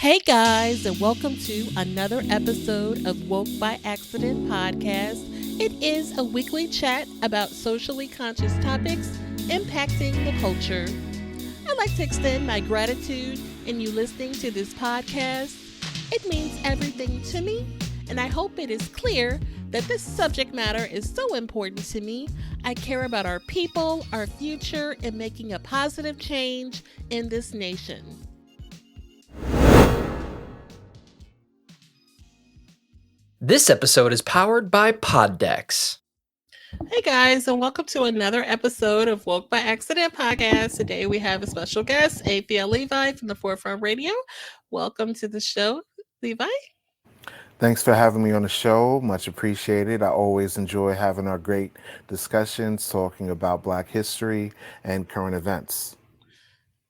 Hey guys, and welcome to another episode of Woke by Accident podcast. It is a weekly chat about socially conscious topics impacting the culture. I'd like to extend my gratitude in you listening to this podcast. It means everything to me, and I hope it is clear that this subject matter is so important to me. I care about our people, our future, and making a positive change in this nation. This episode is powered by Poddex. Hey guys, and welcome to another episode of Woke by Accident podcast. Today we have a special guest, Aphiel Levi from the Forefront Radio. Welcome to the show, Levi. Thanks for having me on the show. Much appreciated. I always enjoy having our great discussions talking about Black history and current events.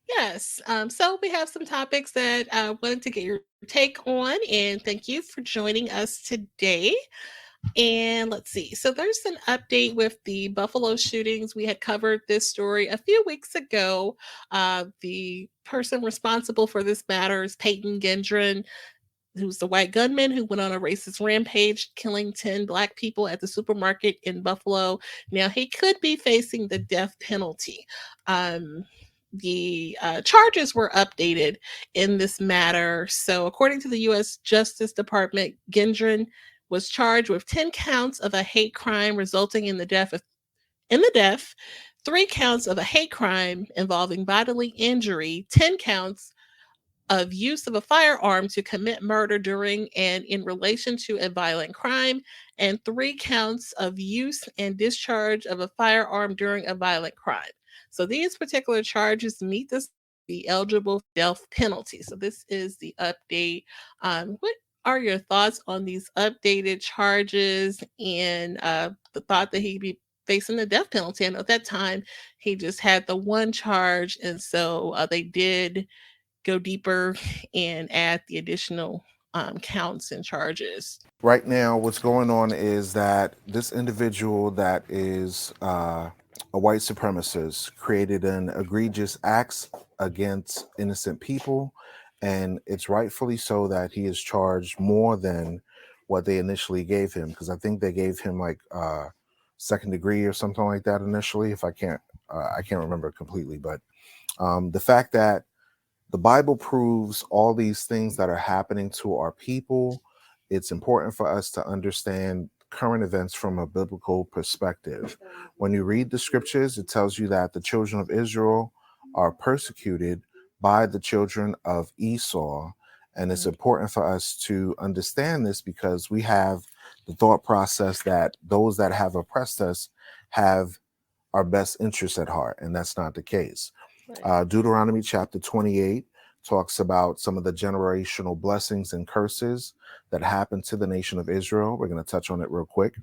Yes, so we have some topics that I wanted to get your take on, and thank you for joining us today. And let's see. So there's an update with the Buffalo shootings. We had covered this story a few weeks ago. The person responsible for this matter is Peyton Gendron, who's the white gunman who went on a racist rampage, killing 10 Black people at the supermarket in Buffalo. Now, he could be facing the death penalty. The charges were updated in this matter. So, according to the U.S. Justice Department, Gendron was charged with 10 counts of a hate crime resulting in the death, 3 counts of a hate crime involving bodily injury, 10 counts of use of a firearm to commit murder during and in relation to a violent crime, and 3 counts of use and discharge of a firearm during a violent crime. So these particular charges meet this be eligible for death penalty. So this is the update. What are your thoughts on these updated charges and the thought that he'd be facing the death penalty? I know at that time he just had the one charge, and so they did go deeper and add the additional counts and charges. Right now, what's going on is that this individual that is a white supremacist created an egregious acts against innocent people, and it's rightfully so that he is charged more than what they initially gave him, because I think they gave him like second degree or something like that initially. If I can't remember completely, but the fact that the Bible proves all these things that are happening to our people, it's important for us to understand current events from a biblical perspective. When you read the scriptures, it tells you that the children of Israel are persecuted by the children of Esau. And it's important for us to understand this because we have the thought process that those that have oppressed us have our best interests at heart, and that's not the case. Deuteronomy chapter 28 talks about some of the generational blessings and curses that happened to the nation of Israel. We're going to touch on it real quick.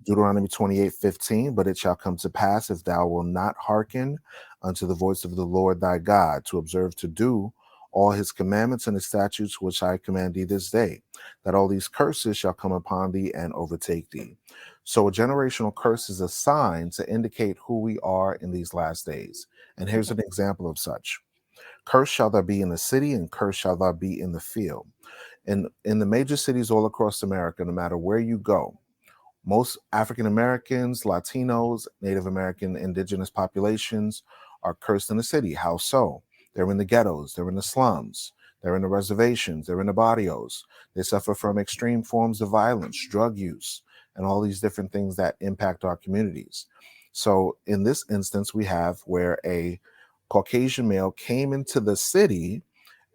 Deuteronomy 28:15, but it shall come to pass if thou wilt not hearken unto the voice of the Lord thy God to observe to do all his commandments and his statutes which I command thee this day, that all these curses shall come upon thee and overtake thee. So a generational curse is a sign to indicate who we are in these last days. And here's an example of such. Curse shall thou be in the city, and curse shall thou be in the field. And in the major cities all across America, no matter where you go, most African Americans, Latinos, Native American, indigenous populations are cursed in the city. How so? They're in the ghettos, they're in the slums, they're in the reservations, they're in the barrios. They suffer from extreme forms of violence, drug use, and all these different things that impact our communities. So in this instance, we have where a Caucasian male came into the city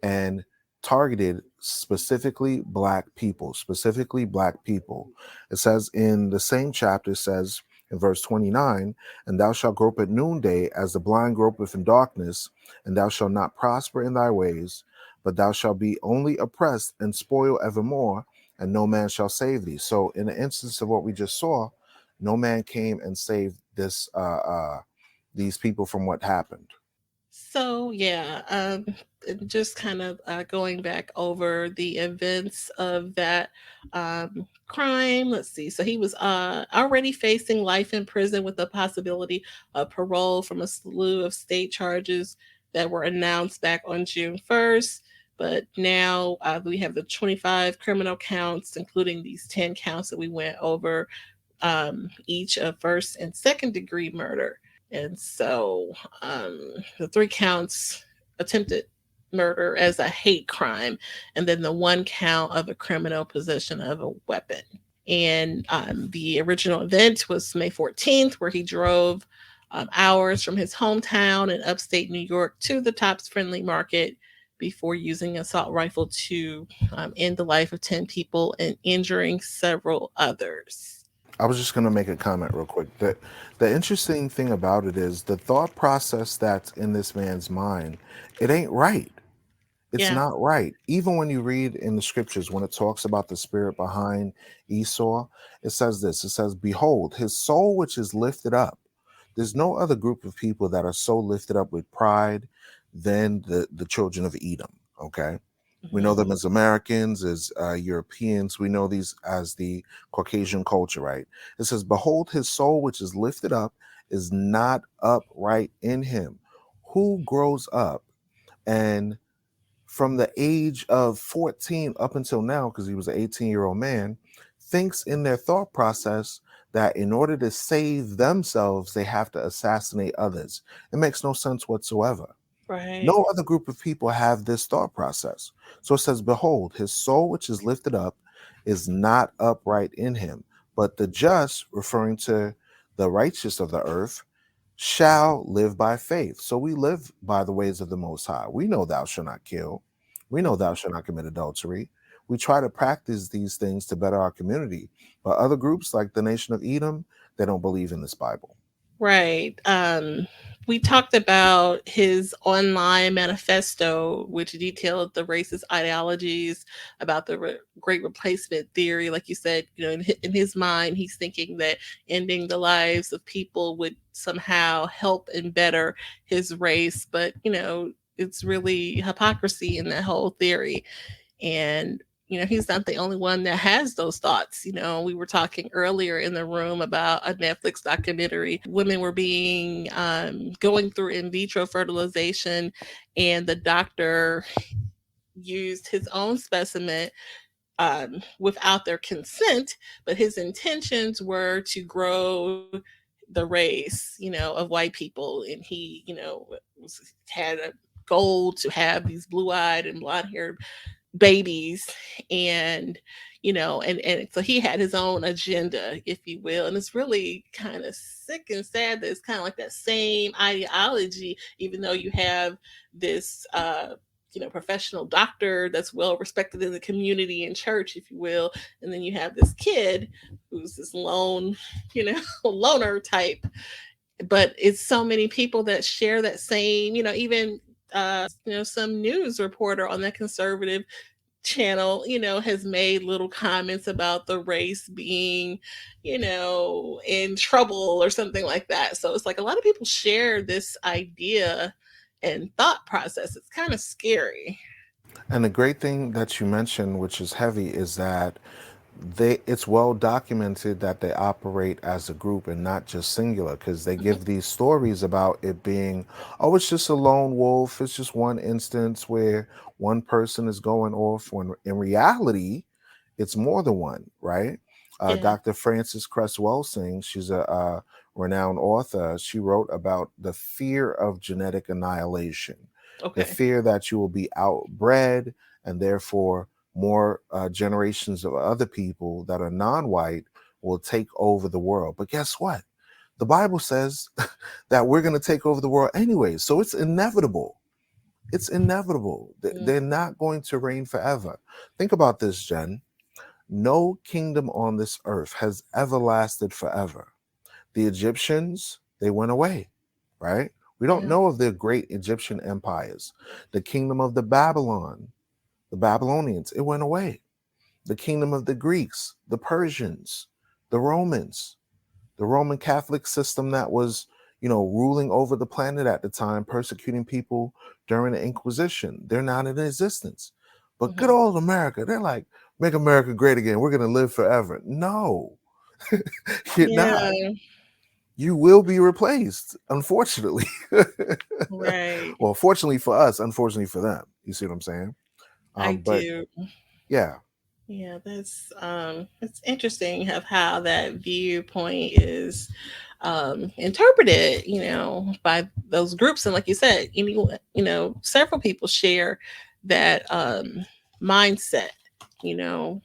and targeted specifically black people. It says in the same chapter, it says in verse 29, and thou shalt grope at noonday as the blind gropeth in darkness, and thou shalt not prosper in thy ways, but thou shalt be only oppressed and spoil evermore, and no man shall save thee. So in the instance of what we just saw, no man came and saved these people from what happened. So just kind of going back over the events of that crime. Let's see. So he was already facing life in prison with the possibility of parole from a slew of state charges that were announced back on June 1st. But now we have the 25 criminal counts, including these 10 counts that we went over, each of first and second degree murder. And so um, the three counts attempted murder as a hate crime, and then the one count of a criminal possession of a weapon. And the original event was May 14th, where he drove hours from his hometown in upstate New York to the Tops Friendly Market before using an assault rifle to end the life of 10 people and injuring several others. I was just going to make a comment real quick. That the interesting thing about it is the thought process that's in this man's mind. It ain't right. It's Yeah, not right. Even when you read in the scriptures, when it talks about the spirit behind Esau, it says this. It says, "Behold, his soul which is lifted up." There's no other group of people that are so lifted up with pride than the children of Edom. Okay, we know hmm, them as Americans, as Europeans. We know these as the Caucasian culture, right? It says, "Behold, his soul which is lifted up is not upright in him." Who grows up and from the age of 14 up until now, because he was an 18-year-old man, thinks in their thought process that in order to save themselves, they have to assassinate others? It makes no sense whatsoever. right, No other group of people have this thought process. So it says, "Behold, his soul which is lifted up is not upright in him, but the just," referring to the righteous of the earth, "shall live by faith." So we live by the ways of the Most High. We know thou shalt not kill. We know thou shalt not commit adultery. We try to practice these things to better our community. But other groups like the nation of Edom, they don't believe in this Bible. right. We talked about his online manifesto, which detailed the racist ideologies about the great replacement theory. Like you said, in his mind, he's thinking that ending the lives of people would somehow help and better his race. But, it's really hypocrisy in that whole theory. And he's not the only one that has those thoughts. We were talking earlier in the room about a Netflix documentary. Women were being going through in vitro fertilization, and the doctor used his own specimen without their consent, but his intentions were to grow the race, of white people. And he, had a goal to have these blue-eyed and blonde-haired babies. And and so he had his own agenda, if you will. And it's really kind of sick and sad that it's kind of like that same ideology, even though you have this professional doctor that's well respected in the community and church, if you will. And then you have this kid who's this lone, loner type. But it's so many people that share that same, even some news reporter on that conservative channel, has made little comments about the race being, in trouble or something like that. So it's like a lot of people share this idea and thought process. It's kind of scary. And the great thing that you mentioned, which is heavy, is that it's well documented that they operate as a group and not just singular, because they Mhm. give these stories about it being, oh, it's just a lone wolf, it's just one instance where one person is going off, when in reality it's more than one, right? Yeah. Dr. Frances Cress Welsing, she's a renowned author. She wrote about the fear of genetic annihilation, the Okay. fear that you will be outbred, and therefore more generations of other people that are non-white will take over the world. But guess what? The Bible says that we're going to take over the world anyway. So it's inevitable. It's inevitable. Mm, They're not going to reign forever. Think about this, Jen. No kingdom on this earth has ever lasted forever. The Egyptians, they went away, right? We don't yeah. know of the great Egyptian empires. The kingdom of the Babylonians, it went away. The kingdom of the Greeks, the Persians, the Romans, the Roman Catholic system that was, ruling over the planet at the time, persecuting people during the Inquisition. They're not in existence. But good Hmm. old America, they're like, make America great again. We're going to live forever. No, you're not. Yeah. You will be replaced, unfortunately. Right. Well, fortunately for us, unfortunately for them. You see what I'm saying? I But do. yeah, Yeah, that's it's interesting of how that viewpoint is interpreted, by those groups. And like you said, several people share that mindset, you know.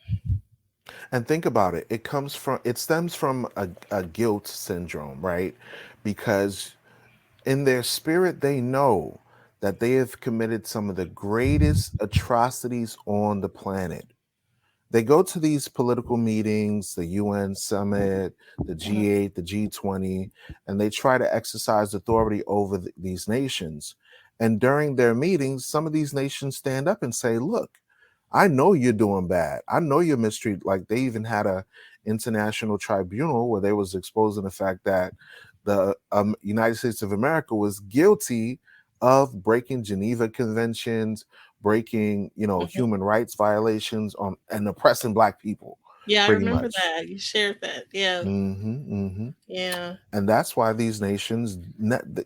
and think about it. It stems from a guilt syndrome, right? Because in their spirit, they know that they have committed some of the greatest atrocities on the planet. They go to these political meetings, the UN summit, the Mhm. G8, the G20, and they try to exercise authority over these nations. And during their meetings, some of these nations stand up and say, look, I know you're doing bad. I know you're mistreated. Like they even had a international tribunal where they was exposing the fact that the United States of America was guilty of breaking Geneva Conventions, breaking, Mhm. human rights violations on and oppressing black people, Yeah, I pretty remember much. that. You shared that. Yeah. Hmm. Yeah. And that's why these nations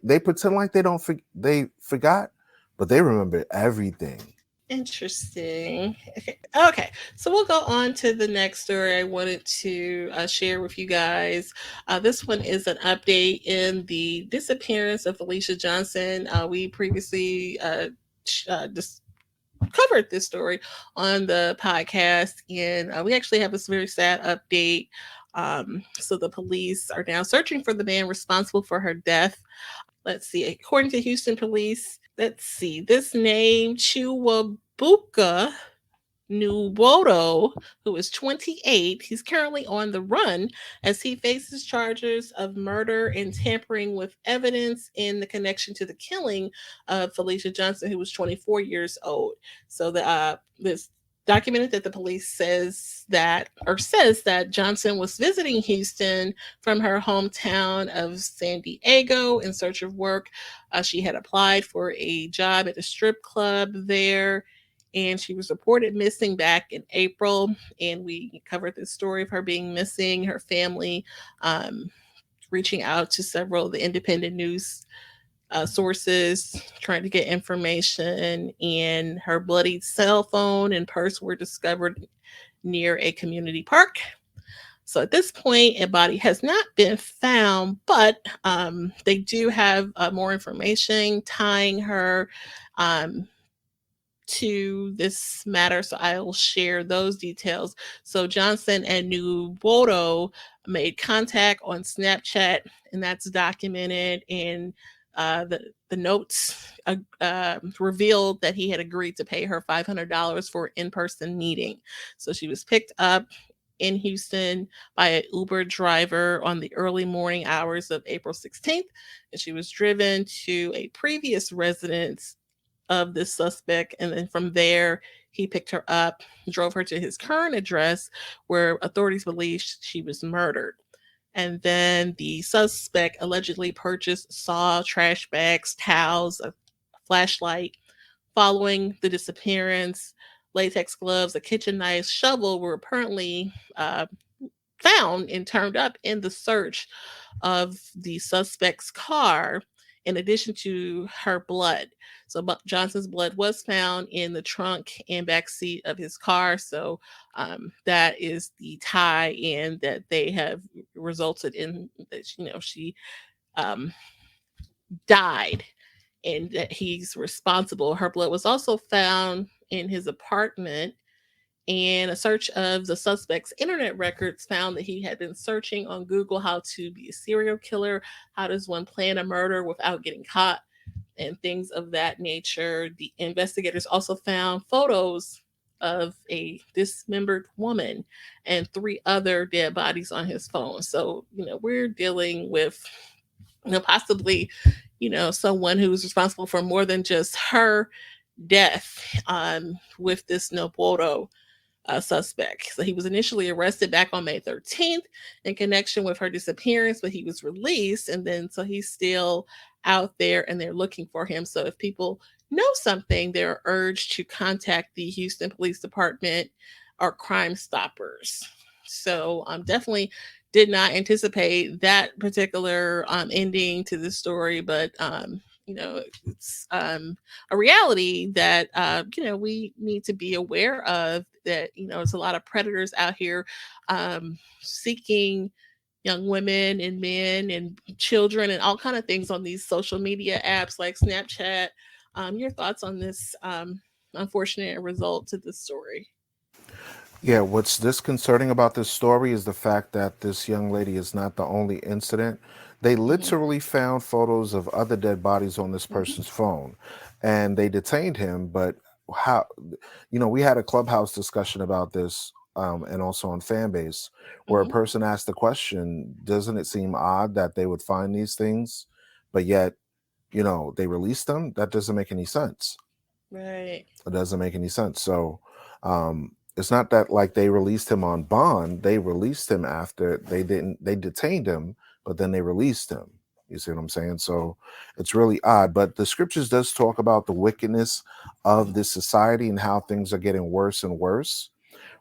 they pretend like they forgot, but they remember everything. Interesting. Okay. Okay. So we'll go on to the next story I wanted to share with you guys. This one is an update in the disappearance of Felicia Johnson. We previously just covered this story on the podcast, and we actually have this very sad update. So the police are now searching for the man responsible for her death. Let's see. According to Houston police, let's see. This name Chiwabuka Nuwodo, who is 28. He's currently on the run as he faces charges of murder and tampering with evidence in the connection to the killing of Felicia Johnson, who was 24 years old. So this documented that the police says that Johnson was visiting Houston from her hometown of San Diego in search of work. She had applied for a job at a strip club there, and she was reported missing back in April. And we covered this story of her being missing, her family um, reaching out to several of the independent news sources trying to get information. And her bloodied cell phone and purse were discovered near a community park. So at this point, a body has not been found, but they do have more information tying her um, to this matter, so I will share those details. So Johnson and Nuboto made contact on Snapchat, and that's documented. And the notes revealed that he had agreed to pay her $500 for an in-person meeting. So she was picked up in Houston by an Uber driver on the early morning hours of April 16th, and she was driven to a previous residence of this suspect. And then from there, he picked her up, drove her to his current address where authorities believe she was murdered. And then the suspect allegedly purchased saw, trash bags, towels, a flashlight. Following the disappearance, latex gloves, a kitchen knife, shovel were apparently found and turned up in the search of the suspect's car, in addition to her blood. So Johnson's blood was found in the trunk and back seat of his car. So that is the tie in that they have resulted in. That she um, died, and that he's responsible. Her blood was also found in his apartment, and a search of the suspect's internet records found that he had been searching on Google how to be a serial killer, how does one plan a murder without getting caught, and things of that nature. The investigators also found photos of a dismembered woman and three other dead bodies on his phone. So, we're dealing with, possibly, someone who's responsible for more than just her death with this Noboto suspect. So he was initially arrested back on May 13th in connection with her disappearance, but he was released. And then, so he's still out there and they're looking for him. So if people know something, they're urged to contact the Houston Police Department or Crime Stoppers. So definitely did not anticipate that particular ending to the story, but it's a reality that we need to be aware of. That there's a lot of predators out here seeking young women and men and children and all kind of things on these social media apps like Snapchat. Your thoughts on this unfortunate result to this story? Yeah, what's disconcerting about this story is the fact that this young lady is not the only incident. They Hmm. literally found photos of other dead bodies on this Hmm. person's phone and they detained him. But how, we had a clubhouse discussion about this and also on Fanbase where a Hmm. person asked the question, doesn't it seem odd that they would find these things, but yet, they released them? That doesn't make any sense. Right. It doesn't make any sense. So it's not that like they released him on bond. They released him after they detained him, but then they released him. You see what I'm saying? So it's really odd. But the scriptures does talk about the wickedness of this society and how things are getting worse and worse.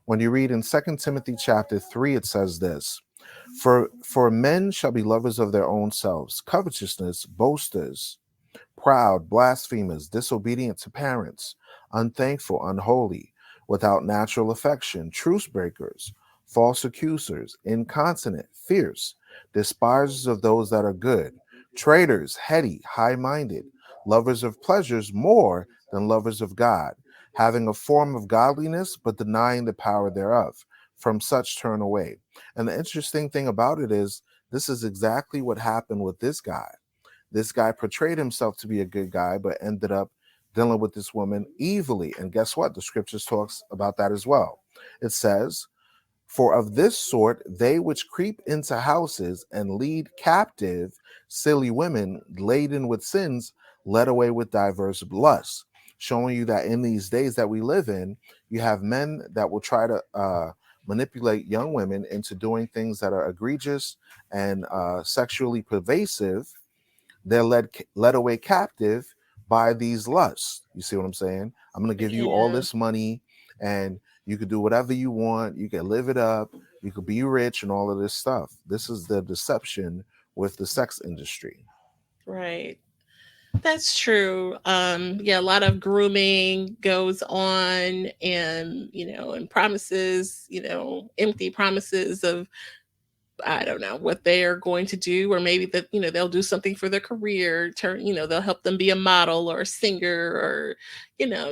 When you read in Second Timothy chapter 3, it says this. For men shall be lovers of their own selves, covetousness, boasters, proud, blasphemers, disobedient to parents, unthankful, unholy, without natural affection, truce breakers, false accusers, incontinent, fierce, despisers of those that are good, traitors, heady, high minded, lovers of pleasures more than lovers of God, having a form of godliness, but denying the power thereof. From such turn away. And the interesting thing about it is, this is exactly what happened with this guy. This guy portrayed himself to be a good guy, but ended up dealing with this woman evilly. And guess what? The scriptures talks about that as well. It says, for of this sort, they which creep into houses and lead captive silly women laden with sins, led away with diverse lusts. Showing you that in these days that we live in, you have men that will try to manipulate young women into doing things that are egregious and sexually pervasive. They're led away captive by these lusts. You see what I'm saying? I'm going to give you all Yeah. this money and you could do whatever you want. You can live it up. You could be rich and all of this stuff. This is the deception with the sex industry. Right. That's true. Yeah, a lot of grooming goes on, and and promises, empty promises of, I don't know what they are going to do, or maybe that they'll do something for their career. Turn, they'll help them be a model or a singer or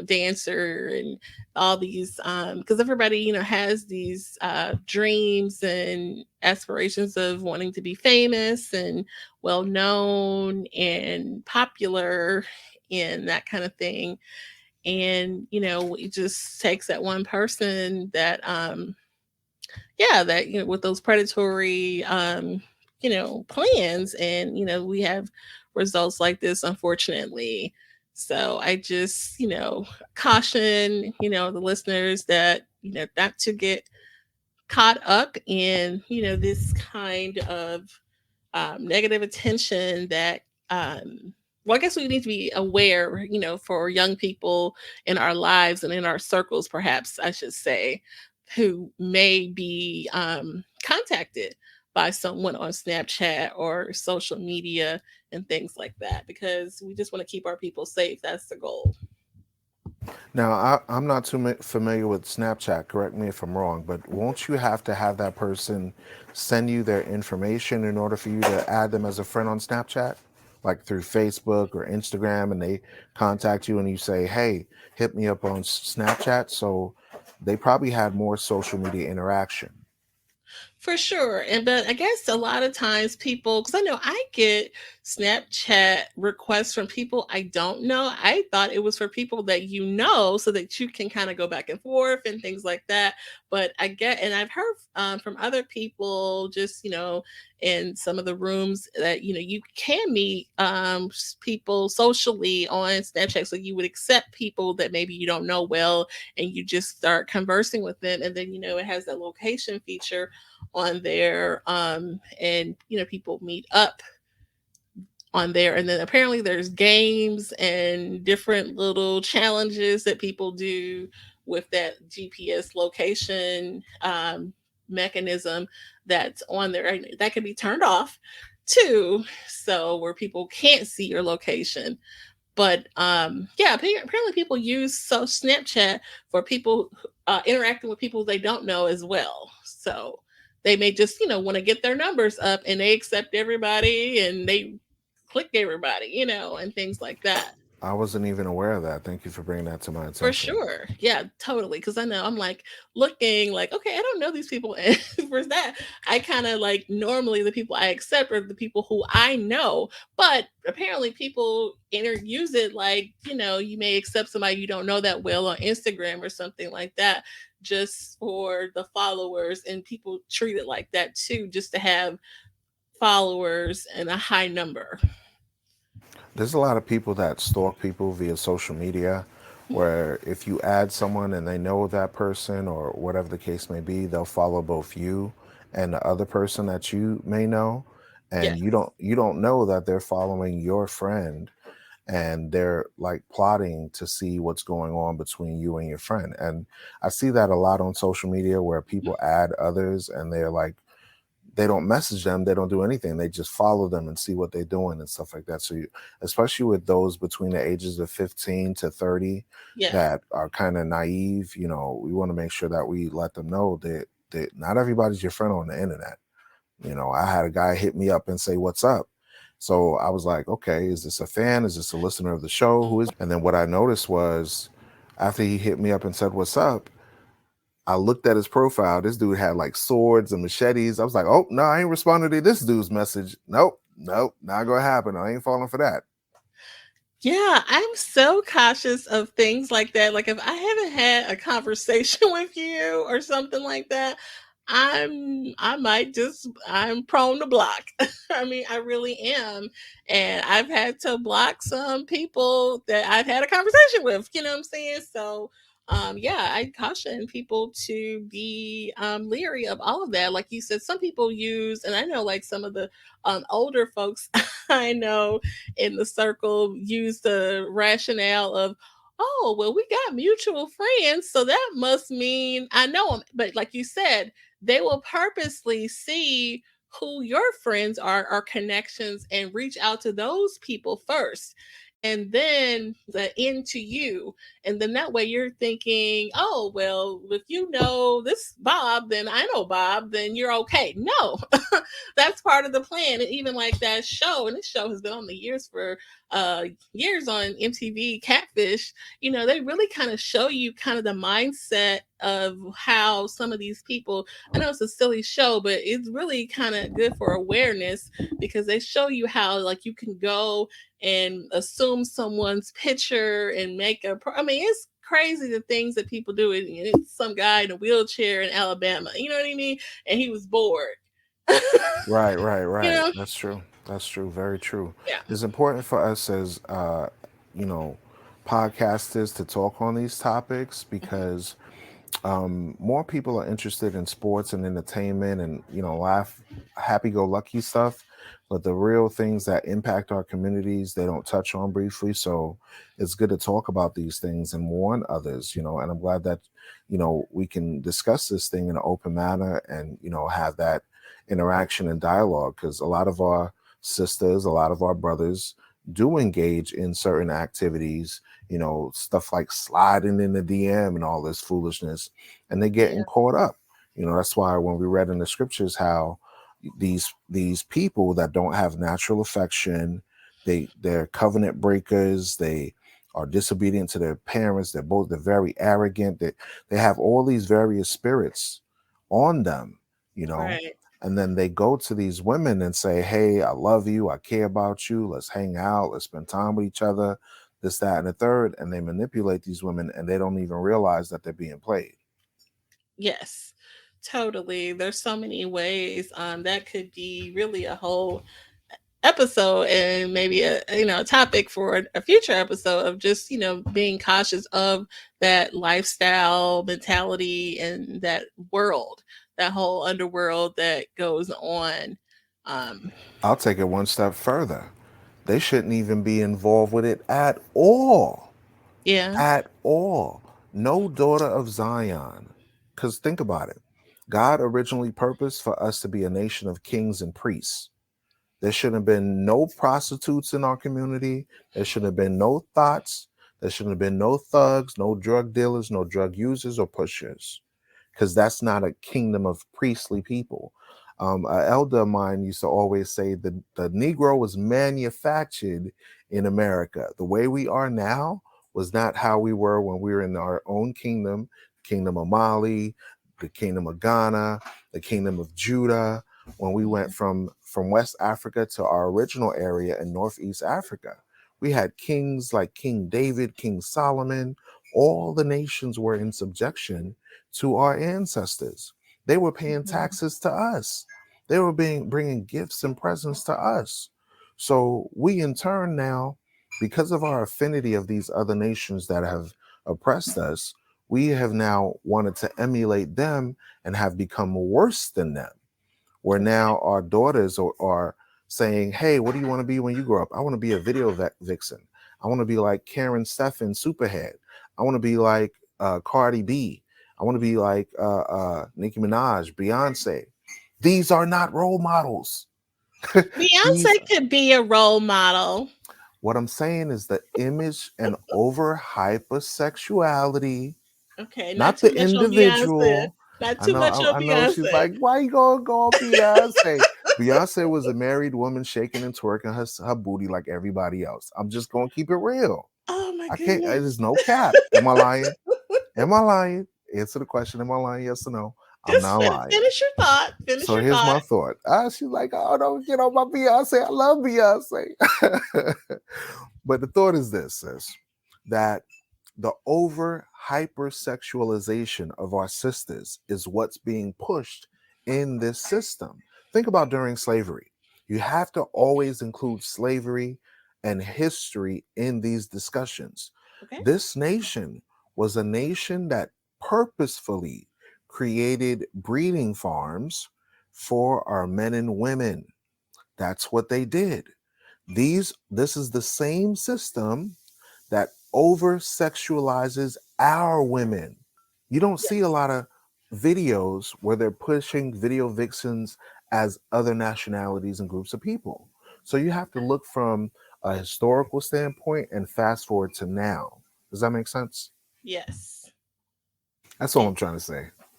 dancer, and all these because everybody has these dreams and aspirations of wanting to be famous and well known and popular and that kind of thing. And it just takes that one person that yeah, that with those predatory plans, and we have results like this, unfortunately. So I just caution the listeners that not to get caught up in this kind of negative attention that well, I guess we need to be aware, for young people in our lives and in our circles, perhaps I should say, who may be contacted by someone on Snapchat or social media and things like that, because we just want to keep our people safe. That's the goal. Now, I'm not too familiar with Snapchat. Correct me if I'm wrong, but won't you have to have that person send you their information in order for you to add them as a friend on Snapchat? Like through Facebook or Instagram, and they contact you and you say, hey, hit me up on Snapchat. So they probably had more social media interaction. For sure. And but I guess a lot of times people, because I know I get Snapchat requests from people I don't know. I thought it was for people that so that you can kind of go back and forth and things like that. But I get, and I've heard from other people, just in some of the rooms, that you can meet people socially on Snapchat. So you would accept people that maybe you don't know well, and you just start conversing with them, and then it has that location feature on there, and people meet up on there, and then apparently there's games and different little challenges that people do with that GPS location mechanism that's on there, and that can be turned off too, so where people can't see your location. But yeah, apparently people use so Snapchat for people interacting with people they don't know as well. So they may just want to get their numbers up, and they accept everybody and they click everybody, and things like that. I wasn't even aware of that. Thank you for bringing that to my For attention. sure. Yeah, totally. Because I know I'm like looking like, okay, I don't know these people. And for that, I kind of like normally the people I accept are the people who I know. But apparently people use it like, you may accept somebody you don't know that well on Instagram or something like that just for the followers. And people treat it like that too, just to have followers and a high number. There's a lot of people that stalk people via social media, where if you add someone and they know that person or whatever the case may be, they'll follow both you and the other person that you may know, and Yes. you don't know that they're following your friend, and they're like plotting to see what's going on between you and your friend. And I see that a lot on social media where people add others and they're like, they don't message them, they don't do anything, they just follow them and see what they're doing and stuff like that. So you, especially with those between the ages of 15 to 30 Yeah. that are kind of naive, we want to make sure that we let them know that not everybody's your friend on the internet. I had a guy hit me up and say, "What's up?" So I was like, "Okay, is this a fan? Is this a listener of the show? Who is?" And then what I noticed was, after he hit me up and said, "What's up?" I looked at his profile. This dude had like swords and machetes. I was like, "Oh no, I ain't responding to this dude's message. Nope, nope, not gonna happen. I ain't falling for that." Yeah, I'm so cautious of things like that. Like if I haven't had a conversation with you or something like that, I'm prone to block. I mean, I really am. And I've had to block some people that I've had a conversation with, you know what I'm saying? So yeah, I caution people to be leery of all of that. Like you said, some people use, and I know like some of the older folks I know in the circle use the rationale of, oh, well, we got mutual friends, so that must mean I know them. But like you said, they will purposely see who your friends are or connections and reach out to those people first and then the end to you. And then that way you're thinking, oh, well, if you know this Bob, then I know Bob, then you're okay. No, that's part of the plan. And even like that show, and this show has been on the years for years on MTV, Catfish, they really kind of show you kind of the mindset of how some of these people, I know it's a silly show, but it's really kind of good for awareness because they show you how like you can go and assume someone's picture and make I mean, it's crazy the things that people do. It's some guy in a wheelchair in Alabama, you know what I mean? And he was bored. Right, right, you right. know? That's true. That's true. Very true. Yeah. It's important for us as you know, podcasters to talk on these topics because more people are interested in sports and entertainment and laugh happy-go-lucky stuff, but the real things that impact our communities they don't touch on briefly. So it's good to talk about these things and warn others, and I'm glad that we can discuss this thing in an open manner and have that interaction and dialogue, because a lot of our sisters, a lot of our brothers do engage in certain activities, stuff like sliding in the DM and all this foolishness, and they're Yeah. getting caught up. That's why when we read in the scriptures how these people that don't have natural affection, they're covenant breakers, they are disobedient to their parents, they're very arrogant, they have all these various spirits on them, you know Right. and then they go to these women and say, "Hey, I love you, I care about you, let's hang out, let's spend time with each other, this, that, and the third," and they manipulate these women and they don't even realize that they're being played. Yes. Totally. There's so many ways. That could be really a whole episode and maybe a topic for a future episode of just being cautious of that lifestyle mentality and that world, that whole underworld that goes on. um I'll take it one step further. They shouldn't even be involved with it at all. yeah. At all. No daughter of Zion. Because think about it. God originally purposed for us to be a nation of kings and priests. There shouldn't have been no prostitutes in our community. There shouldn't have been no thoughts. There shouldn't have been no thugs, no drug dealers, no drug users or pushers, because that's not a kingdom of priestly people. An elder of mine used to always say that the Negro was manufactured in America. The way we are now was not how we were when we were in our own kingdom, kingdom of Mali, the kingdom of Ghana, the kingdom of Judah, when we went Mhm. from West Africa to our original area in Northeast Africa. We had kings like King David, King Solomon. All the nations were in subjection to our ancestors. They were paying Mhm. taxes to us. They were bringing gifts and presents to us. So we in turn now, because of our affinity of these other nations that have oppressed us, we have now wanted to emulate them and have become worse than them, where Okay. now our daughters are saying, hey, what do you want to be when you grow up? I want to be a video vixen. I want to be like Karen Stephan Superhead. I want to be like Cardi B. I want to be like Nicki Minaj, Beyonce. These are not role models. These, Beyonce could be a role model. what I'm saying is the image and over hypersexuality, Okay, not not too the much on Beyonce. individual. Not I too know, much on I know. She's Beyonce. like, why you gonna go on Beyonce? Beyonce was a married woman shaking and twerking her booty like everybody else. I'm just gonna keep it real. Oh my I can't. goodness. There's no cap. Am I lying? Am I lying? Answer the question. Am I lying? Yes or no? I'm Just not lying. finish your thought. Finish So your here's thought. my thought. She's like, oh, don't get on my Beyonce. I love Beyonce. But the thought is this, sis, that the over hypersexualization of our sisters is what's being pushed in this system. Think about during slavery. You have to always include slavery and history in these discussions. Okay. This nation was a nation that purposefully created breeding farms for our men and women. That's what they did. This is the same system that over sexualizes our women. You don't see a Yes. lot of videos where they're pushing video vixens as other nationalities and groups of people. So you have to look from a historical standpoint and fast forward to now. Does that make sense? Yes. That's all It, I'm trying to say.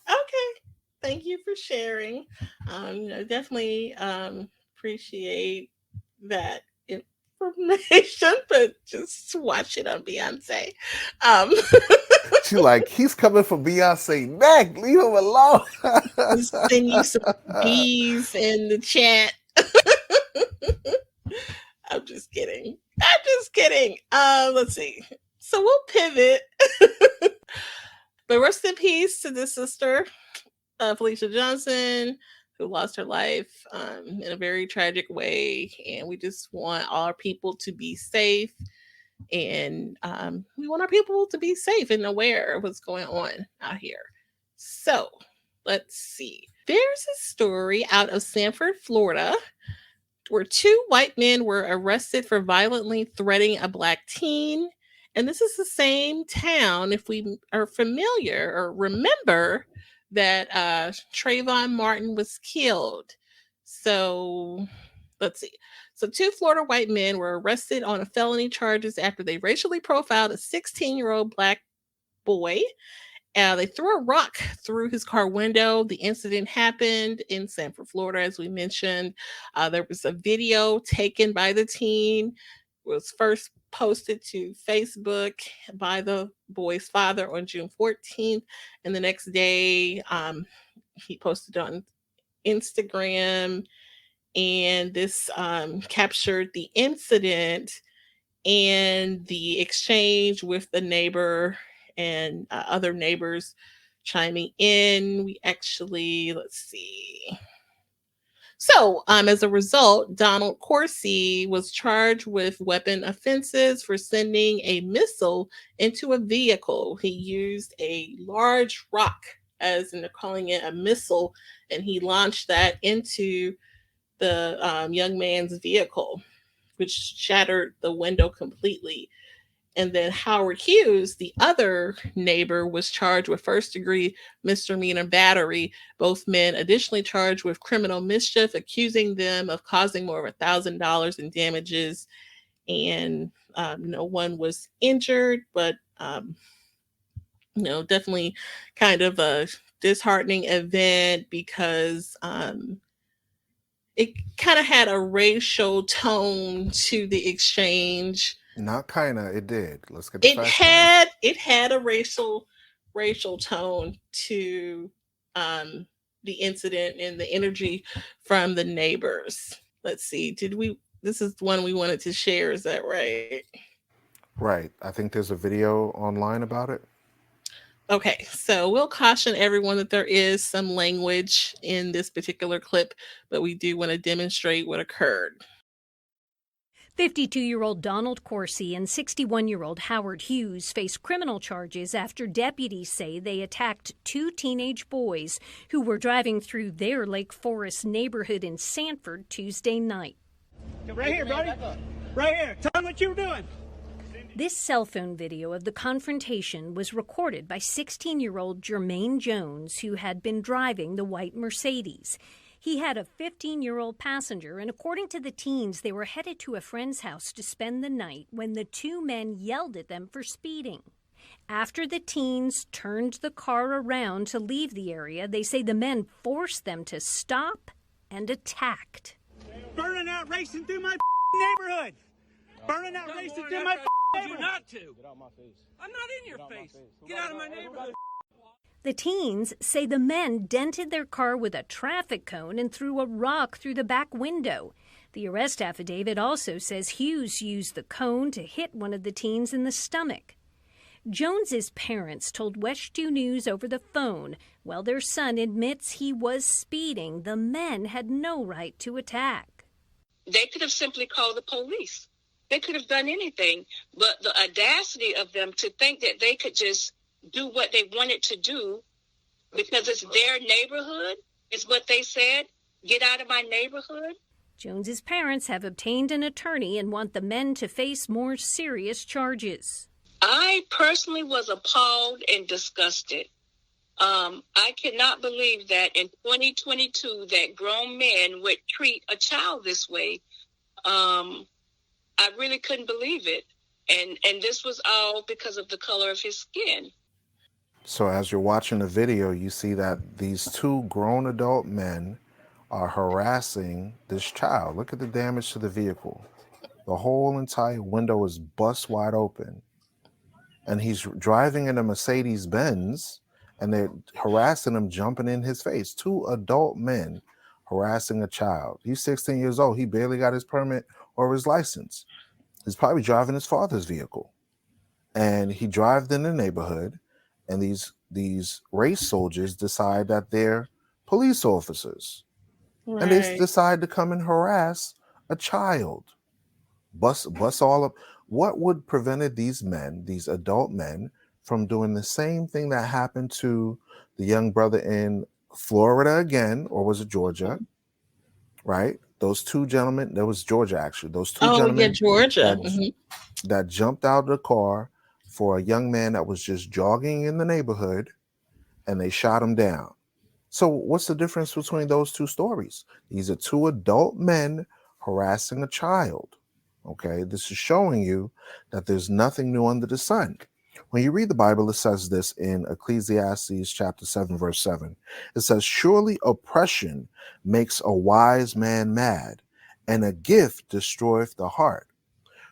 okay. Thank you for sharing. Definitely appreciate that information, but just watch it on Beyonce. Um, She like, he's coming for Beyonce neck. Leave him alone. just send you some bees in the chat. I'm just kidding. I'm just kidding. Let's see. So we'll pivot. But rest in peace to this sister, Felicia Johnson, who lost her life in a very tragic way. And we just want our people to be safe. And we want our people to be safe and aware of what's going on out here. So let's see. There's a story out of Sanford, Florida, where two white men were arrested for violently threatening a black teen. And this is the same town, if we are familiar or remember, that Trayvon Martin was killed. So let's see. So, two Florida white men were arrested on a felony charges after they racially profiled a 16-year-old black boy. They threw a rock through his car window. The incident happened in Sanford, Florida, as we mentioned. There was a video taken by the teen, was first posted to Facebook by the boy's father on June 14th, and the next day he posted on Instagram, and this captured the incident and the exchange with the neighbor and other neighbors chiming in. We actually, let's see. So, as a result, Donald Corsi was charged with weapon offenses for sending a missile into a vehicle. He used a large rock, as in they're calling it a missile, and he launched that into the young man's vehicle, which shattered the window completely. And then Howard Hughes, the other neighbor, was charged with first degree misdemeanor battery. Both men additionally charged with criminal mischief, accusing them of causing more of $1,000 in damages. And no one was injured, but definitely kind of a disheartening event because it kind of had a racial tone to the exchange. Not kinda, it did. Let's get the It facts right. had a racial tone to um the incident and the energy from the neighbors. Let's see, did we this is one we wanted to share, is that right? Right. I think there's a video online about it. Okay, so we'll caution everyone that there is some language in this particular clip, but we do want to demonstrate what occurred. 52-year-old Donald Corsi and 61-year-old Howard Hughes face criminal charges after deputies say they attacked two teenage boys who were driving through their Lake Forest neighborhood in Sanford Tuesday night. Right here, buddy. Right here. Tell them what you were doing. This cell phone video of the confrontation was recorded by 16-year-old Jermaine Jones, who had been driving the white Mercedes. He had a 15-year-old passenger, and according to the teens, they were headed to a friend's house to spend the night when the two men yelled at them for speeding. After the teens turned the car around to leave the area, they say the men forced them to stop and attacked. Burning out racing through my neighborhood. Burning out racing through my neighborhood. Not to. Get out my face. I'm not in your face. Get out of my neighborhood. The teens say the men dented their car with a traffic cone and threw a rock through the back window. The arrest affidavit also says Hughes used the cone to hit one of the teens in the stomach. Jones's parents told West 2 News over the phone, while their son admits he was speeding, the men had no right to attack. They could have simply called the police. They could have done anything, but the audacity of them to think that they could just do what they wanted to do because it's their neighborhood, is what they said. Get out of my neighborhood. Jones's parents have obtained an attorney and want the men to face more serious charges. I personally was appalled and disgusted. I cannot believe that in 2022 that grown men would treat a child this way. I really couldn't believe it. And this was all because of the color of his skin. So as you're watching the video, you see that these two grown adult men are harassing this child. Look at the damage to the vehicle. The whole entire window is bust wide open. And he's driving in a Mercedes Benz, and they're harassing him, jumping in his face. Two adult men harassing a child. He's 16 years old. He barely got his permit or his license. He's probably driving his father's vehicle. And he drives in the neighborhood, and these race soldiers decide that they're police officers. Right. And they decide to come and harass a child. Bust all up. What would prevented these men, these adult men, from doing the same thing that happened to the young brother in Florida again, or was it Georgia? Right? Those two gentlemen, that was Georgia actually. Those two gentlemen Georgia. that jumped out of the car for a young man that was just jogging in the neighborhood, and they shot him down. So what's the difference between those two stories? These are two adult men harassing a child. Okay, this is showing you that there's nothing new under the sun. When you read the Bible, it says this in Ecclesiastes chapter 7, verse 7. It says, surely oppression makes a wise man mad, and a gift destroyeth the heart.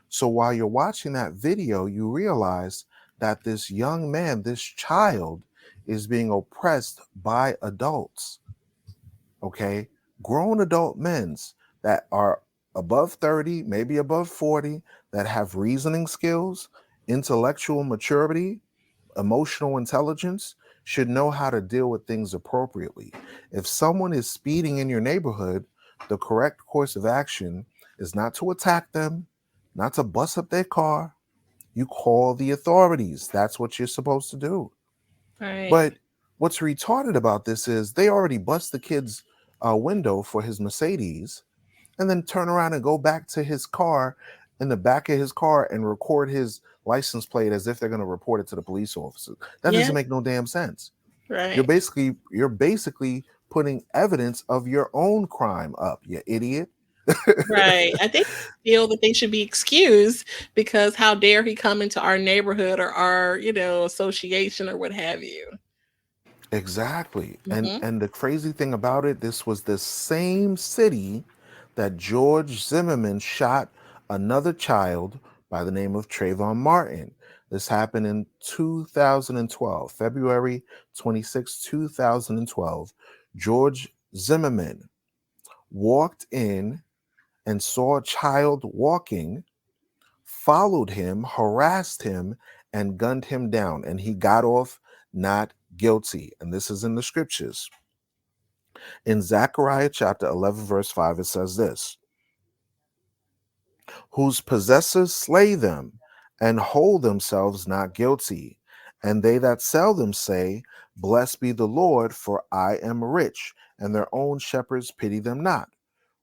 So while you're watching that video, you realize that this young man, this child, is being oppressed by adults. Okay, grown adult men that are above 30, maybe above 40, that have reasoning skills, intellectual maturity, emotional intelligence, should know how to deal with things appropriately. If someone is speeding in your neighborhood, the correct course of action is not to attack them, not to bust up their car. You call the authorities. That's what you're supposed to do. Right. But what's retarded about this is they already bust the kid's window for his Mercedes, and then turn around and go back to his car, in the back of his car, and record his license plate as if they're going to report it to the police officer. That Yeah. doesn't make no damn sense. You're Right. basically putting evidence of your own crime up, you idiot. Right. I think they feel that they should be excused because how dare he come into our neighborhood or our, association or what have you. Exactly. And Hmm. and the crazy thing about it, this was the same city that George Zimmerman shot another child by the name of Trayvon Martin. This happened in 2012, February 26, 2012. George Zimmerman walked in and saw a child walking, followed him, harassed him, and gunned him down. And he got off not guilty. And this is in the scriptures. In Zechariah chapter 11, verse 5, it says this: whose possessors slay them and hold themselves not guilty. And they that sell them say, blessed be the Lord, for I am rich, and their own shepherds pity them not.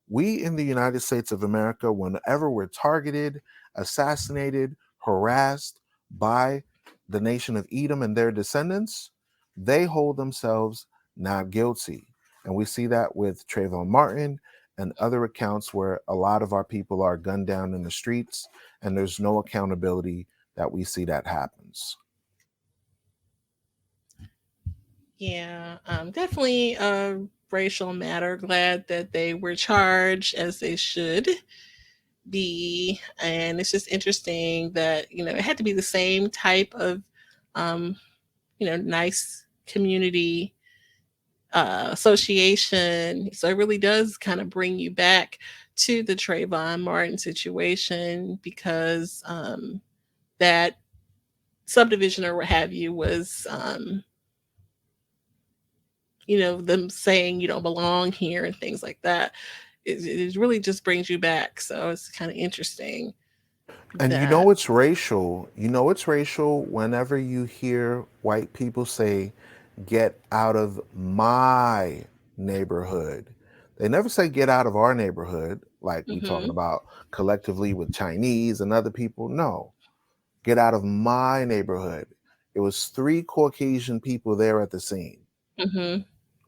We in the United States of America, whenever we're targeted, assassinated, harassed by the nation of Edom and their descendants, they hold themselves not guilty. And we see that with Trayvon Martin and other accounts where a lot of our people are gunned down in the streets, and there's no accountability that we see that happens. Yeah, definitely a racial matter. Glad that they were charged as they should be. And it's just interesting that, it had to be the same type of, um, nice community association. So it really does kind of bring you back to the Trayvon Martin situation because that subdivision or what have you was, them saying you don't belong here and things like that. It really just brings you back. So it's kind of interesting And that. it's racial. It's racial whenever you hear white people say, get out of my neighborhood. They never say get out of our neighborhood, like we talking Hmm. about collectively with Chinese and other people. No, get out of my neighborhood. It was three Caucasian people there at the scene. Hmm.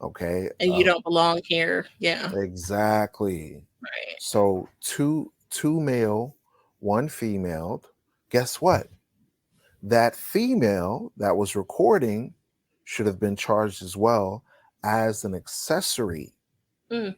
Okay. And you don't belong here. Yeah. Exactly. Right. So two male, one female. Guess what? That female that was recording should have been charged as well as an accessory Mm.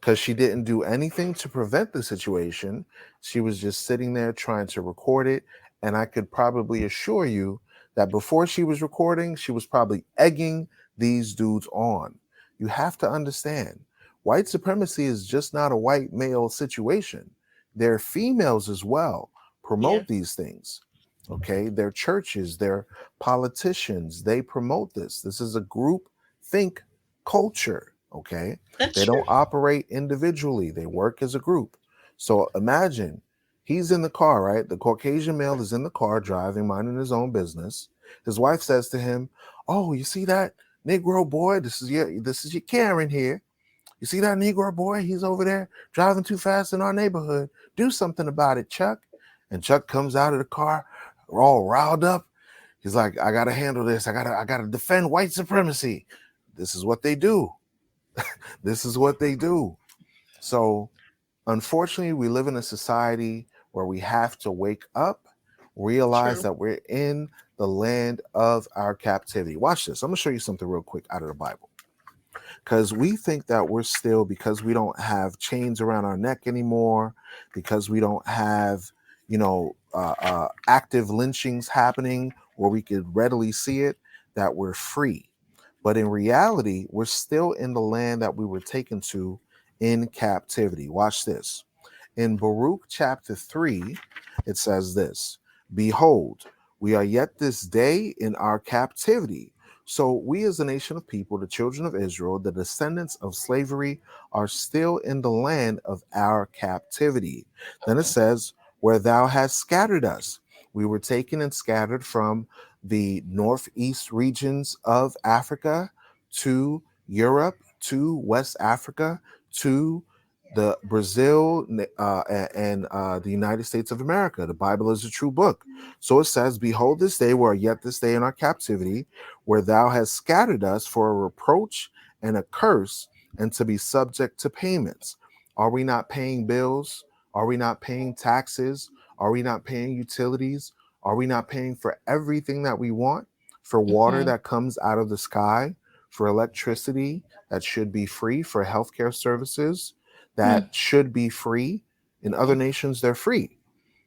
because she didn't do anything to prevent the situation. She was just sitting there trying to record it. And I could probably assure you that before she was recording, she was probably egging these dudes on. You have to understand, white supremacy is just not a white male situation. Their females as well Yeah. promote these things. Okay, their churches, their politicians, they promote this. This is a group think culture. Okay, That's they true. don't operate individually, they work as a group. So imagine he's in the car, right? The Caucasian male is in the car driving, minding his own business. His wife says to him, oh, you see that Negro boy? This is your Karen here. You see that Negro boy? He's over there driving too fast in our neighborhood. Do something about it, Chuck. And Chuck comes out of the car all riled up. He's like, I gotta handle this. I gotta defend white supremacy. This is what they do. This is what they do. So, unfortunately, we live in a society where we have to wake up, realize True. that we're in the land of our captivity. Watch this. I'm going to show you something real quick out of the Bible. Because we think that we're still, because we don't have chains around our neck anymore, because we don't have, active lynchings happening where we could readily see it, that we're free. But in reality, we're still in the land that we were taken to in captivity. Watch this. In Baruch chapter 3, it says this: behold, we are yet this day in our captivity. So we as a nation of people, the children of Israel, the descendants of slavery, are still in the land of our captivity. Then it says, where thou hast scattered us. We were taken and scattered from the northeast regions of Africa to Europe, to West Africa, to The Brazil and the United States of America. The Bible is a true book. So it says, "Behold, this day, we are yet this day in our captivity, where thou hast scattered us for a reproach and a curse, and to be subject to payments." Are we not paying bills? Are we not paying taxes? Are we not paying utilities? Are we not paying for everything that we want? For water Mm-hmm. that comes out of the sky, for electricity that should be free, for healthcare services that should be free. In other Mm-hmm. nations, they're free.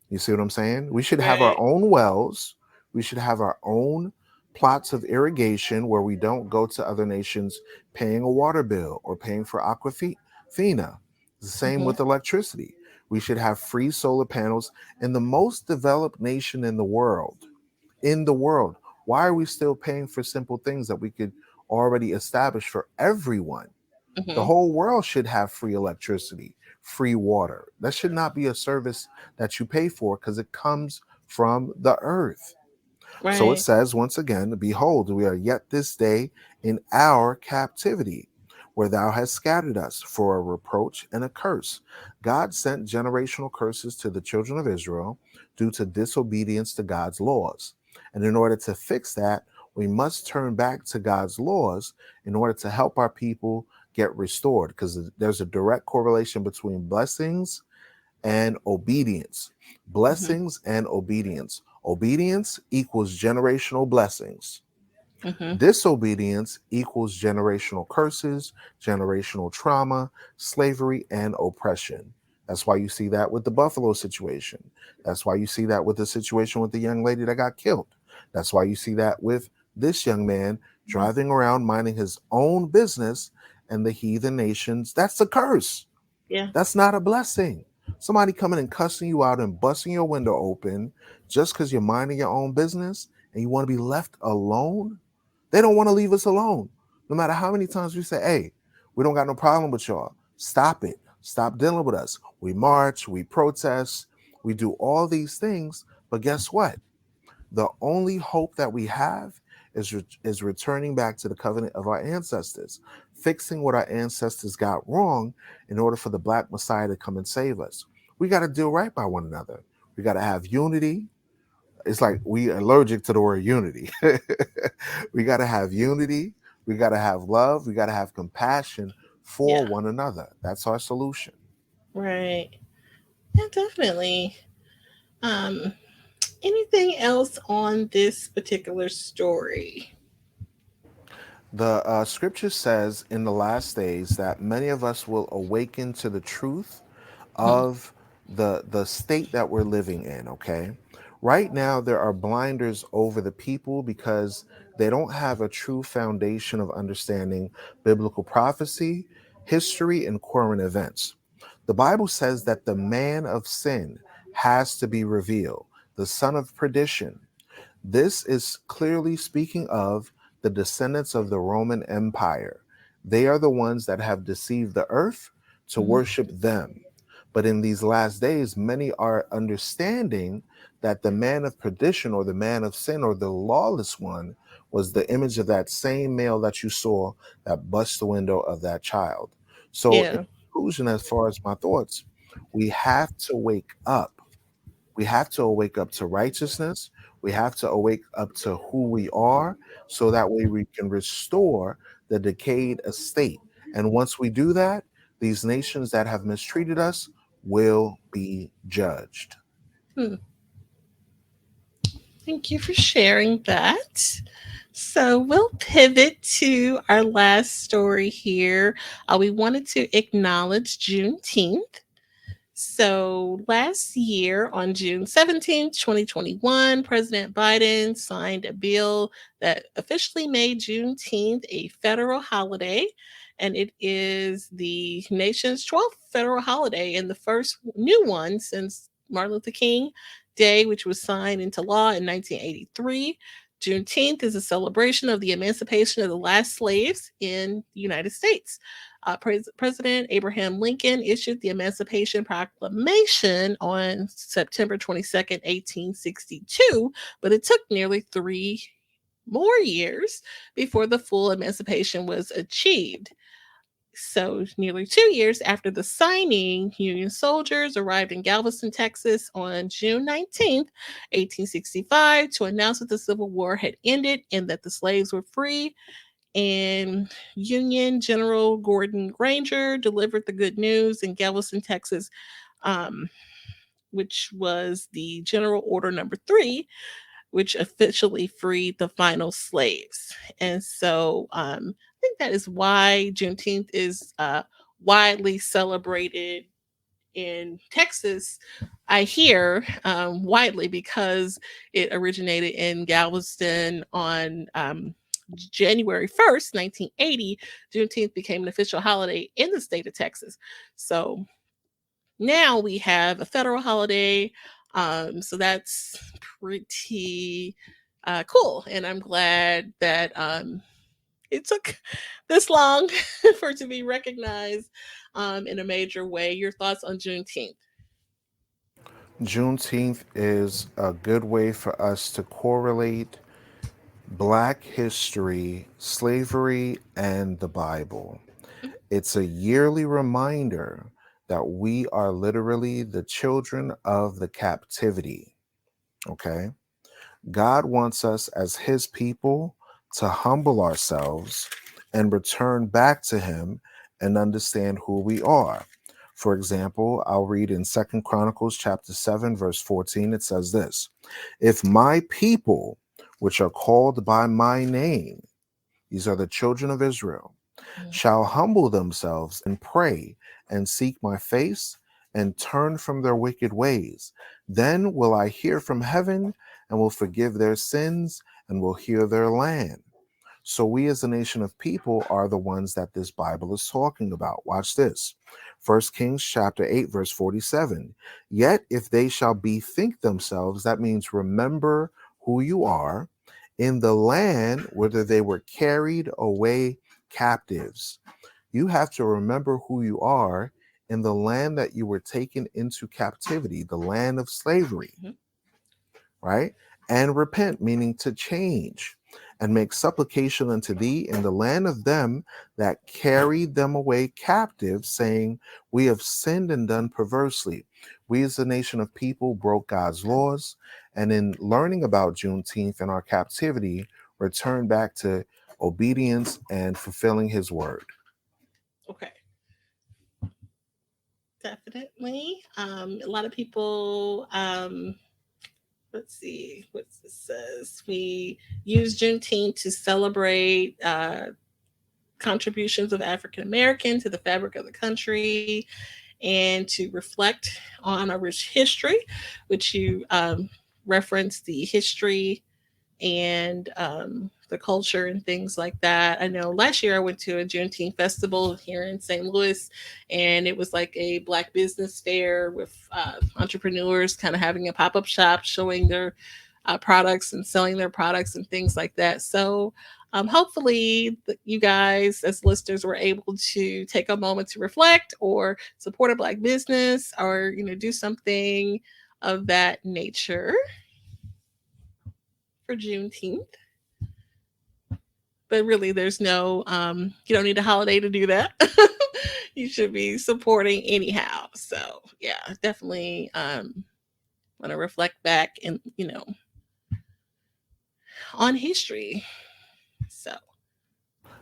You see what I'm saying? We should have our Right. own wells. We should have our own plots of irrigation where we don't go to other nations paying a water bill or paying for aquafina. The same Mm-hmm. with electricity. We should have free solar panels in the most developed nation in the world. In the world. Why are we still paying for simple things that we could already establish for everyone? The Mm-hmm. whole world should have free electricity, free water. That should not be a service that you pay for because it comes from the earth. So it Right. says once again, "Behold, we are yet this day in our captivity, where thou hast scattered us for a reproach and a curse." God sent generational curses to the children of Israel due to disobedience to God's laws. And in order to fix that, we must turn back to God's laws in order to help our people get restored, because there's a direct correlation between blessings and obedience. Mm-hmm. Blessings and obedience. Obedience equals generational blessings. Mm-hmm. Disobedience equals generational curses, generational trauma, slavery, and oppression. That's why you see that with the Buffalo situation. That's why you see that with the situation with the young lady that got killed. That's why you see that with this young man driving around minding his own business and the heathen nations. That's a curse. Yeah. That's not a blessing. Somebody coming and cussing you out and busting your window open just because you're minding your own business and you want to be left alone. They don't want to leave us alone. No matter how many times we say, "Hey, we don't got no problem with y'all. Stop it. Stop dealing with us." We march, we protest, we do all these things. But guess what? The only hope that we have is returning back to the covenant of our ancestors, fixing what our ancestors got wrong in order for the Black Messiah to come and save us. We got to do right by one another. We got to have unity. It's like we allergic to the word unity. We got to have unity. We got to have love. We got to have compassion for Yeah. one another. That's our solution. Right. Yeah, definitely. Um, Anything else on this particular story? The scripture says in the last days that many of us will awaken to the truth Hmm. of the state that we're living in. Okay, right now there are blinders over the people because they don't have a true foundation of understanding biblical prophecy, history, and current events. The Bible says that the man of sin has to be revealed, the son of perdition. This is clearly speaking of the descendants of the Roman Empire. They are the ones that have deceived the earth to Hmm. worship them. But in these last days, many are understanding that the man of perdition or the man of sin or the lawless one was the image of that same male that you saw that bust the window of that child. So, in Yeah. conclusion, as far as my thoughts, we have to wake up. We have to wake up to righteousness. We have to wake up to who we are so that way we can restore the decayed estate. And once we do that, these nations that have mistreated us will be judged. Hmm. Thank you for sharing that. So we'll pivot to our last story here. We wanted to acknowledge Juneteenth. So last year on June 17th, 2021, President Biden signed a bill that officially made Juneteenth a federal holiday. And it is the nation's 12th federal holiday and the first new one since Martin Luther King Day, which was signed into law in 1983. Juneteenth is a celebration of the emancipation of the last slaves in the United States. President Abraham Lincoln issued the Emancipation Proclamation on September 22nd, 1862, but it took nearly 3 more years before the full emancipation was achieved. So, nearly 2 years after the signing, Union soldiers arrived in Galveston, Texas on June 19th, 1865, to announce that the Civil War had ended and that the slaves were free. And Union General Gordon Granger delivered the good news in Galveston, Texas, um, which was the General Order number 3, which officially freed the final slaves. And so I think that is why Juneteenth is widely celebrated in Texas. I hear widely because it originated in Galveston on January 1st, 1980. Juneteenth became an official holiday in the state of Texas. So now we have a federal holiday. So that's pretty cool. And I'm glad that it took this long for it to be recognized in a major way. Your thoughts on Juneteenth? Juneteenth is a good way for us to correlate Black history, slavery, and the Bible. Mhm. It's a yearly reminder that we are literally the children of the captivity. Okay? God wants us as his people to humble ourselves and return back to him and understand who we are. For example, I'll read in 2nd Chronicles chapter 7 verse 14. It says this: "If my people, which are called by my name," these are the children of Israel, Mhm. "shall humble themselves and pray and seek my face and turn from their wicked ways, then will I hear from heaven and will forgive their sins and will heal their land." So we as a nation of people are the ones that this Bible is talking about. Watch this. 1 Kings chapter 8 verse 47. "Yet if they shall bethink themselves," that means remember who you are, "in the land whither they were carried away captives." You have to remember who you are in the land that you were taken into captivity, the land of slavery, Mhm. right? "And repent," meaning to change, "and make supplication unto thee in the land of them that carried them away captive, saying, We have sinned and done perversely." We as a nation of people broke God's laws, and in learning about Juneteenth and our captivity, returned back to obedience and fulfilling his word. Okay, definitely. A lot of people. Let's see what this says. We use Juneteenth to celebrate contributions of African American to the fabric of the country and to reflect on our rich history, which you referenced the history and the culture and things like that. I know last year I went to a Juneteenth festival here in St. Louis, and it was like a Black business fair with entrepreneurs kind of having a pop up shop showing their products and selling their products and things like that. So, hopefully, you guys as listeners were able to take a moment to reflect or support a Black business or do something of that nature for Juneteenth. But really, there's no you don't need a holiday to do that. You should be supporting anyhow. So yeah, definitely want to reflect back and on history. So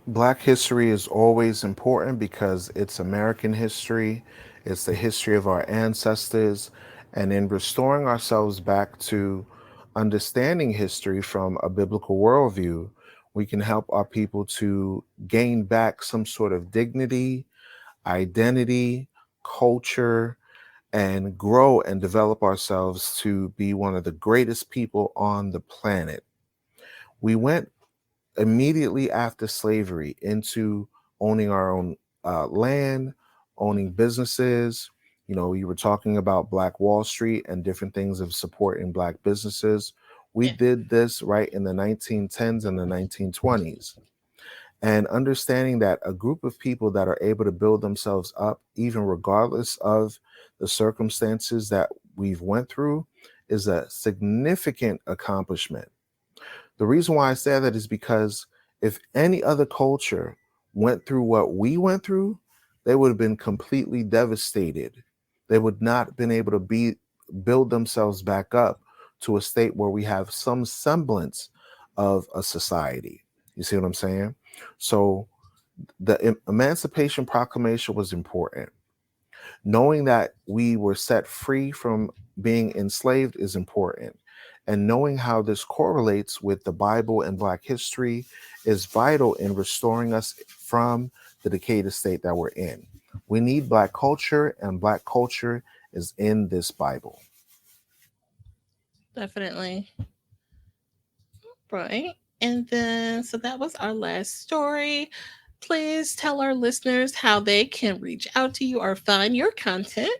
Black history is always important because it's American history, it's the history of our ancestors, and in restoring ourselves back to understanding history from a biblical worldview, we can help our people to gain back some sort of dignity, identity, culture, and grow and develop ourselves to be one of the greatest people on the planet. We went immediately after slavery into owning our own land, owning businesses. You were talking about Black Wall Street and different things of supporting Black businesses. We yeah. did this right in the 1910s and the 1920s. And understanding that a group of people that are able to build themselves up, even regardless of the circumstances that we've went through, is a significant accomplishment. The reason why I say that is because if any other culture went through what we went through, they would have been completely devastated. They would not have been able to build themselves back up to a state where we have some semblance of a society. You see what I'm saying? So the Emancipation Proclamation was important. Knowing that we were set free from being enslaved is important. And knowing how this correlates with the Bible and Black history is vital in restoring us from the decayed state that we're in. We need Black culture, and Black culture is in this Bible. Definitely. Right. And then, so that was our last story. Please tell our listeners how they can reach out to you or find your content.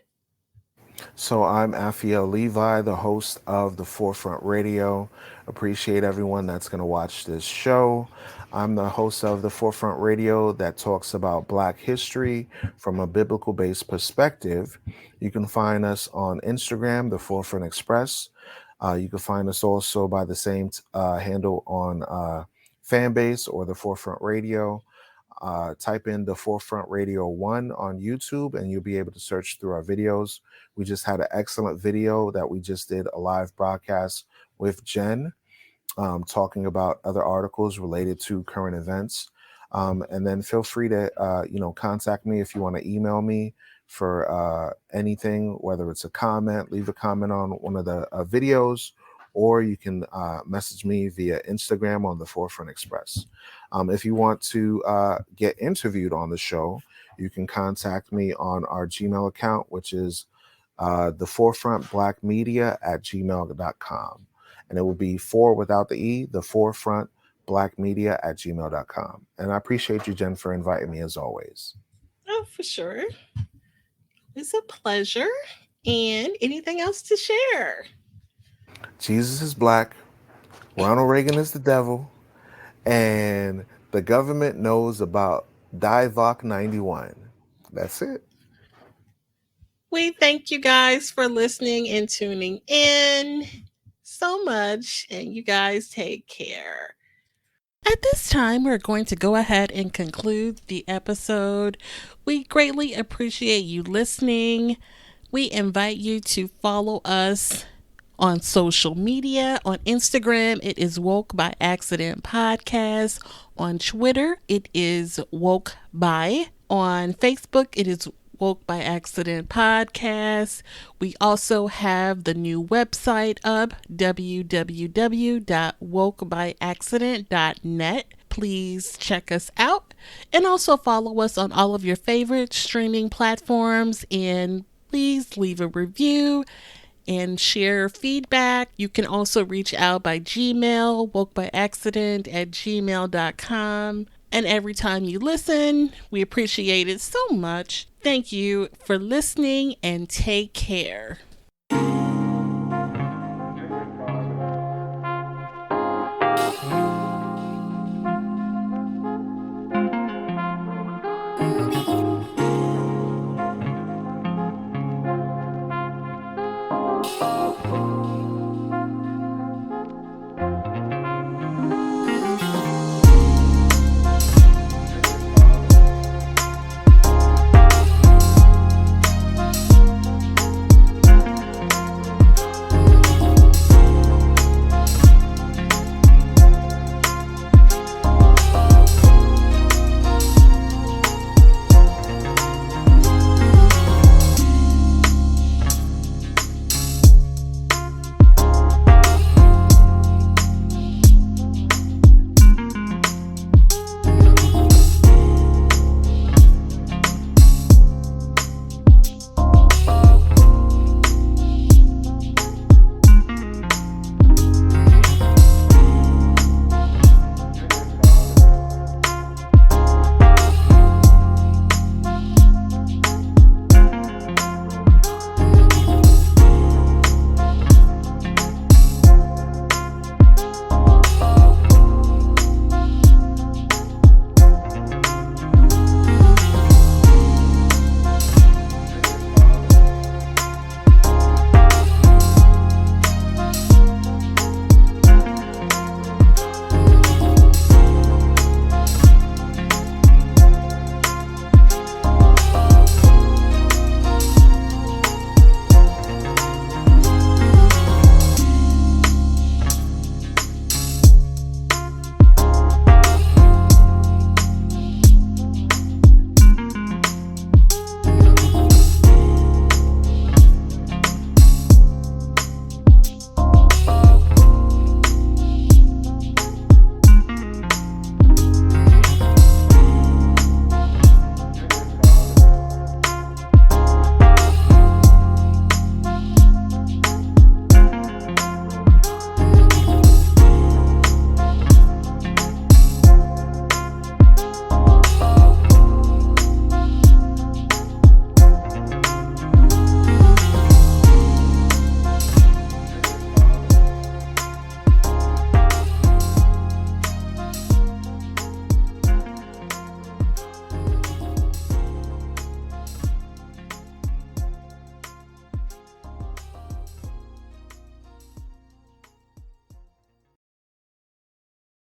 So I'm Aphiel Levi, the host of the Forefront Radio. Appreciate everyone that's going to watch this show. I'm the host of the Forefront Radio that talks about Black history from a biblical-based perspective. You can find us on Instagram, the Forefront Express. You can find us also by the same handle on Fanbase or the Forefront Radio. Type in the Forefront Radio 1 on YouTube and you'll be able to search through our videos. We just had an excellent video that we just did a live broadcast with Jen, talking about other articles related to current events. And then feel free to contact me if you want to email me for anything, whether it's a comment, leave a comment on one of the videos, or you can message me via Instagram on the Forefront Express. If you want to get interviewed on the show, you can contact me on our Gmail account, which is the Forefront Black Media at gmail.com. And it will be 4 without the E, the Forefront Black Media at gmail.com. And I appreciate you, Jen, for inviting me as always. Oh, for sure. It's a pleasure. And anything else to share? Jesus is black. Ronald Reagan is the devil. And the government knows about DIVOC 91. That's it. We thank you guys for listening and tuning in so much. And you guys take care. At this time, we're going to go ahead and conclude the episode. We greatly appreciate you listening. We invite you to follow us on social media. On Instagram, it is Woke by Accident Podcast. On Twitter, it is Woke by. On Facebook, it is Woke by Accident Podcast. We also have the new website up, www.wokebyaccident.net. Please check us out and also follow us on all of your favorite streaming platforms, and please leave a review and share feedback. You can also reach out by Gmail, wokebyaccident@gmail.com. And every time you listen, we appreciate it so much. Thank you for listening and take care.